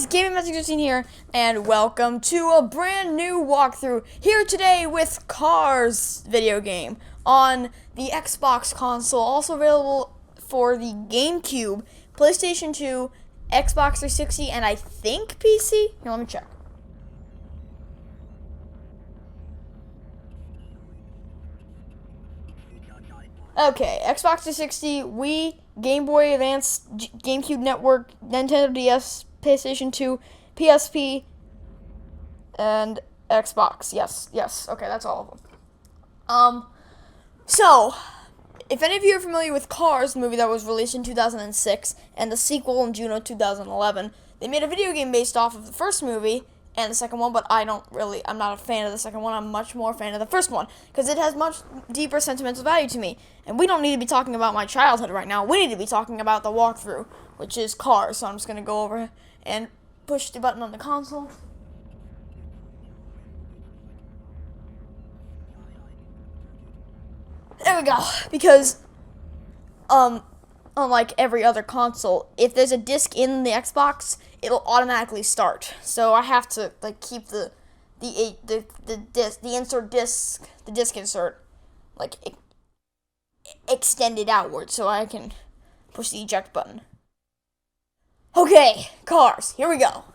guys, Gaming Message Routine here, and welcome to a brand new walkthrough here today with Cars video game on the Xbox console, also available for the GameCube, PlayStation 2, Xbox 360, and I think PC? Here, let me check. Okay, Xbox 360, Wii, Game Boy Advance, GameCube Network, Nintendo DS, PlayStation 2, PSP, and Xbox. Yes. Okay, that's all of them. So, if any of you are familiar with Cars, the movie that was released in 2006, and the sequel in June of 2011, they made a video game based off of the first movie and the second one, but I'm not a fan of the second one. I'm much more a fan of the first one, because it has much deeper sentimental value to me. And we don't need to be talking about my childhood right now. We need to be talking about the walkthrough, which is Cars. So I'm just going to go over and push the button on the console. There we go. Because, unlike every other console, if there's a disc in the Xbox, it'll automatically start. So I have to keep the disc insert extended outward so I can push the eject button. Okay, Cars, here we go.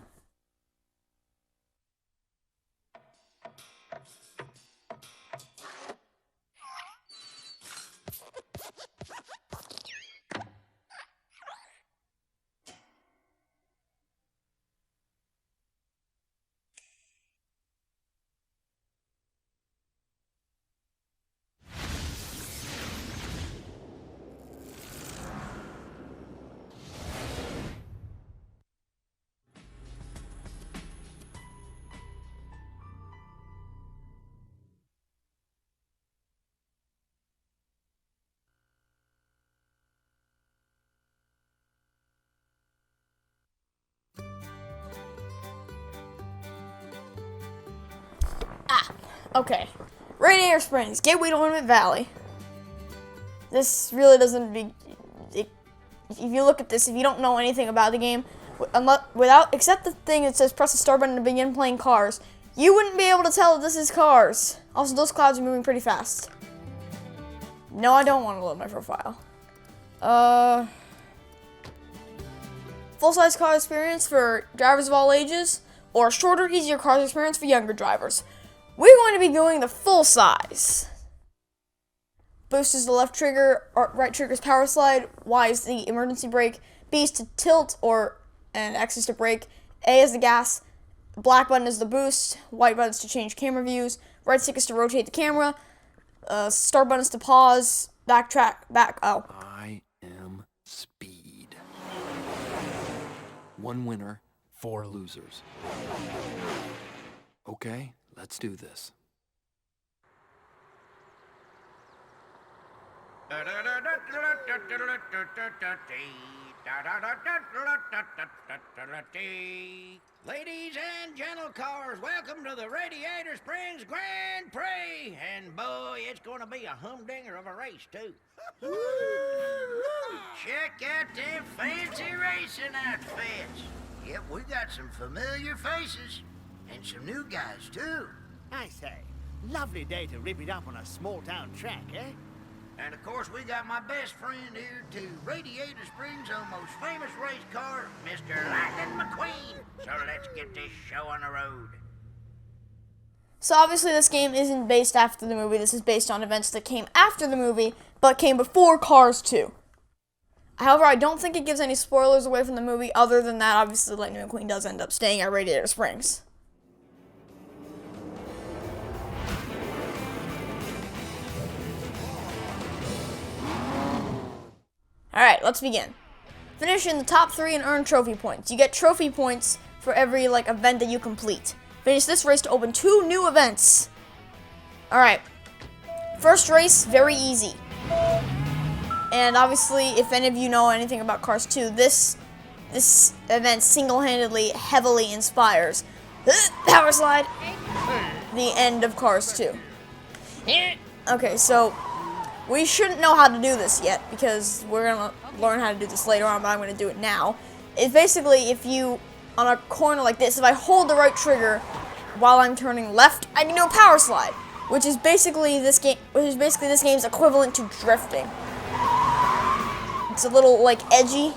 Okay, Radiator Springs, gateway to Ornament Valley. This really doesn't be. If you look at this, if you don't know anything about the game, except the thing that says press the start button to begin playing Cars, you wouldn't be able to tell that this is Cars. Also, those clouds are moving pretty fast. No, I don't want to load my profile. Full-size car experience for drivers of all ages, or shorter, easier cars experience for younger drivers. We're going to be doing the full size. Boost is the left trigger, right trigger is power slide, Y is the emergency brake, B is to tilt and X is to brake, A is the gas, black button is the boost, white button is to change camera views, right stick is to rotate the camera, start button is to pause, I am speed. One winner, 4 losers. Okay, let's do this. Ladies and gentle cars, welcome to the Radiator Springs Grand Prix. And boy, it's going to be a humdinger of a race, too. Check out them fancy racing outfits. Yep, we got some familiar faces. And some new guys, too. I say, lovely day to rip it up on a small-town track, eh? And, of course, we got my best friend here, too. Radiator Springs' most famous race car, Mr. Lightning McQueen. So let's get this show on the road. So obviously this game isn't based after the movie. This is based on events that came after the movie, but came before Cars 2. However, I don't think it gives any spoilers away from the movie. Other than that, obviously Lightning McQueen does end up staying at Radiator Springs. Alright, let's begin. Finish in the top 3 and earn trophy points. You get trophy points for every event that you complete. Finish this race to open 2 new events. Alright. First race, very easy. And obviously, if any of you know anything about Cars 2, this event single-handedly heavily inspires power slide, the end of Cars 2. Okay, so we shouldn't know how to do this yet, because we're going to learn how to do this later on, but I'm going to do it now. It's basically, if you on a corner like this, if I hold the right trigger while I'm turning left, I can do a power slide, which is basically this game's equivalent to drifting. It's a little like edgy,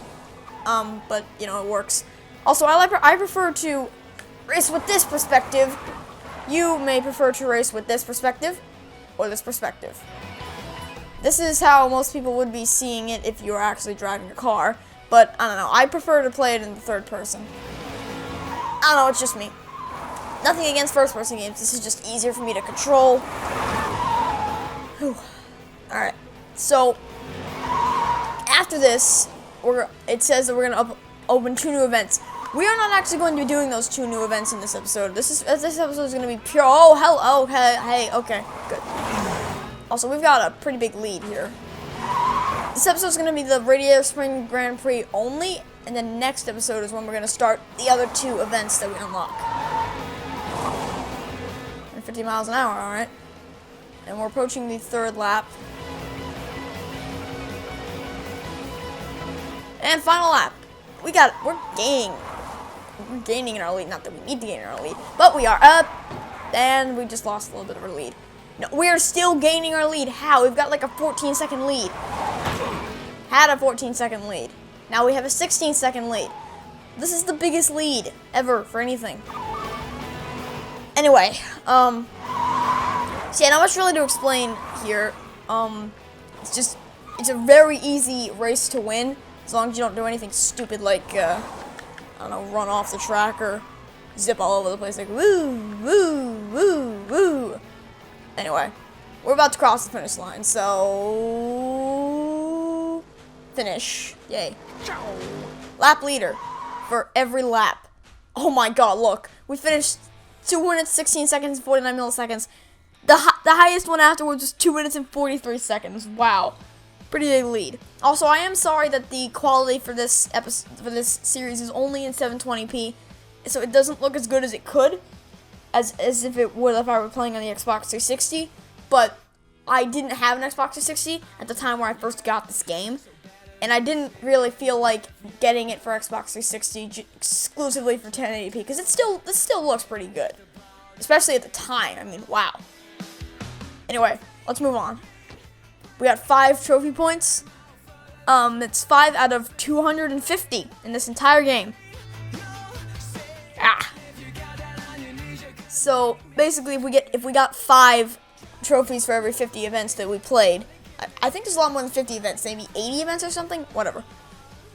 but you know, it works. Also, I prefer to race with this perspective. You may prefer to race with this perspective or this perspective. This is how most people would be seeing it if you were actually driving a car, but I don't know. I prefer to play it in the third person. I don't know, it's just me. Nothing against first-person games. This is just easier for me to control. Whew. Alright, so after this, it says that we're going to open 2 new events. We are not actually going to be doing those 2 new events in this episode. This episode is going to be pure. Oh, hell. Oh, hey, okay, good. Also, we've got a pretty big lead here. This episode is going to be the Radiator Springs Grand Prix only, and then next episode is when we're going to start the other 2 events that we unlock. 50 miles an hour, all right. And we're approaching the 3rd lap. And final lap. We're gaining in our lead. Not that we need to gain in our lead, but we are up. And we just lost a little bit of our lead. No, we are still gaining our lead. How? We've got like a 14-second lead. Had a 14-second lead. Now we have a 16-second lead. This is the biggest lead ever for anything. Anyway, so yeah, not much really to explain here. It's a very easy race to win, as long as you don't do anything stupid like, I don't know, run off the track or zip all over the place like woo, woo, woo, woo. Anyway, we're about to cross the finish line, so finish, yay. Lap leader for every lap. Oh my god, look, we finished 2 minutes, 16 seconds, and 49 milliseconds. The highest one afterwards was 2 minutes and 43 seconds. Wow. Pretty big lead. Also, I am sorry that the quality for this series is only in 720p, so it doesn't look as good as it could, as if it would if I were playing on the Xbox 360, but I didn't have an Xbox 360 at the time where I first got this game, and I didn't really feel like getting it for Xbox 360 exclusively for 1080p, because this still looks pretty good. Especially at the time. I mean, wow. Anyway, let's move on. We got 5 trophy points. It's 5 out of 250 in this entire game. Ah. So, basically, if we got 5 trophies for every 50 events that we played, I think there's a lot more than 50 events, maybe 80 events or something, whatever,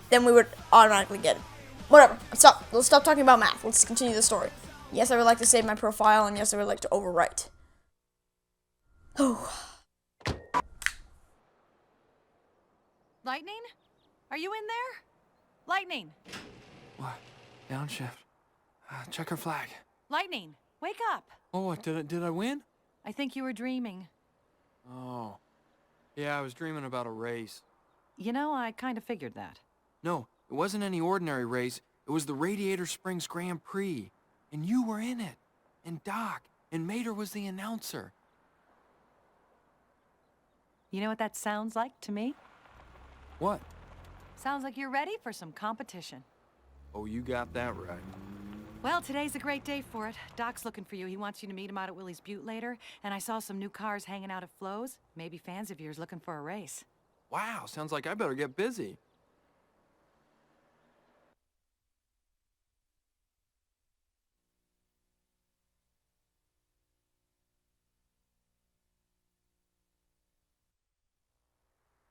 then we would automatically get it. Whatever, let's stop talking about math. Let's continue the story. Yes, I would like to save my profile, and yes, I would like to overwrite. Oh. Lightning? Are you in there? Lightning! What? Downshift. Checker flag. Lightning, wake up! Oh, what? Did I win? I think you were dreaming. Oh. Yeah, I was dreaming about a race. You know, I kind of figured that. No, it wasn't any ordinary race. It was the Radiator Springs Grand Prix. And you were in it. And Doc. And Mater was the announcer. You know what that sounds like to me? What? Sounds like you're ready for some competition. Oh, you got that right. Well, today's a great day for it. Doc's looking for you. He wants you to meet him out at Willie's Butte later. And I saw some new cars hanging out at Flo's. Maybe fans of yours looking for a race. Wow, sounds like I better get busy.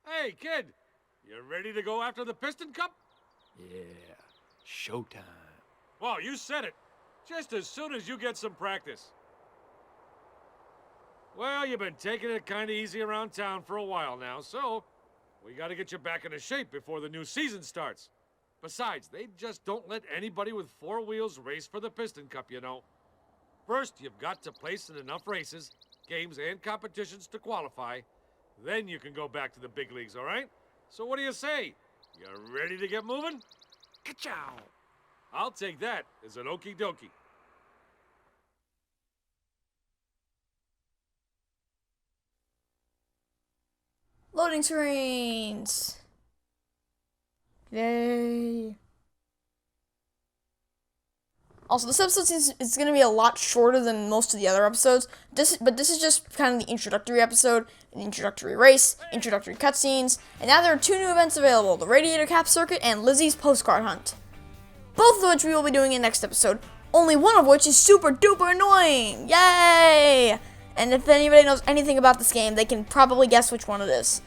Hey, kid! You ready to go after the Piston Cup? Yeah, showtime. Well, you said it. Just as soon as you get some practice. Well, you've been taking it kind of easy around town for a while now, so we got to get you back into shape before the new season starts. Besides, they just don't let anybody with 4 wheels race for the Piston Cup, you know. First, you've got to place in enough races, games, and competitions to qualify. Then you can go back to the big leagues, all right? So what do you say? You ready to get moving? Ka-chow! I'll take that as an okie dokie. Loading screens. Yay. Also, this episode is going to be a lot shorter than most of the other episodes. But this is just kind of the introductory episode, an introductory race, introductory cutscenes, and now there are 2 new events available, the Radiator Cap Circuit and Lizzie's Postcard Hunt. Both of which we will be doing in the next episode, only one of which is super duper annoying! Yay! And if anybody knows anything about this game, they can probably guess which one it is.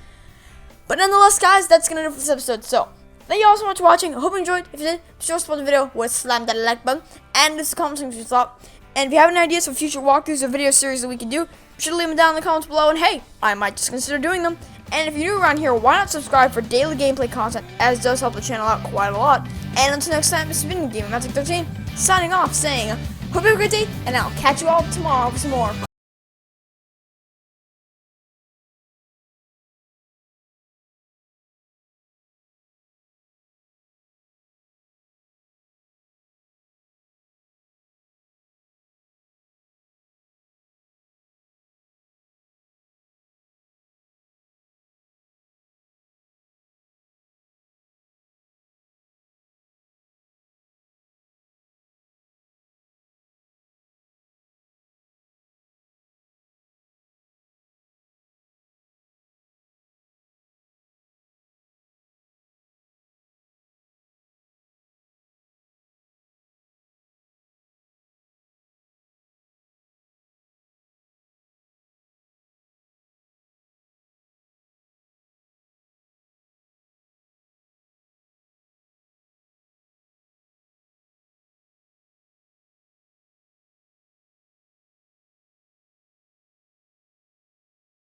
But nonetheless, guys, that's going to do it for this episode. So, thank you all so much for watching. I hope you enjoyed. If you did, be sure to support the video with slam that like button and just comment what you thought. And if you have any ideas for future walkthroughs or video series that we can do, be sure to leave them down in the comments below. And hey, I might just consider doing them. And if you're new around here, why not subscribe for daily gameplay content, as it does help the channel out quite a lot. And until next time, this has been Gamer Magic 13, signing off, saying, hope you have a great day, and I'll catch you all tomorrow for some more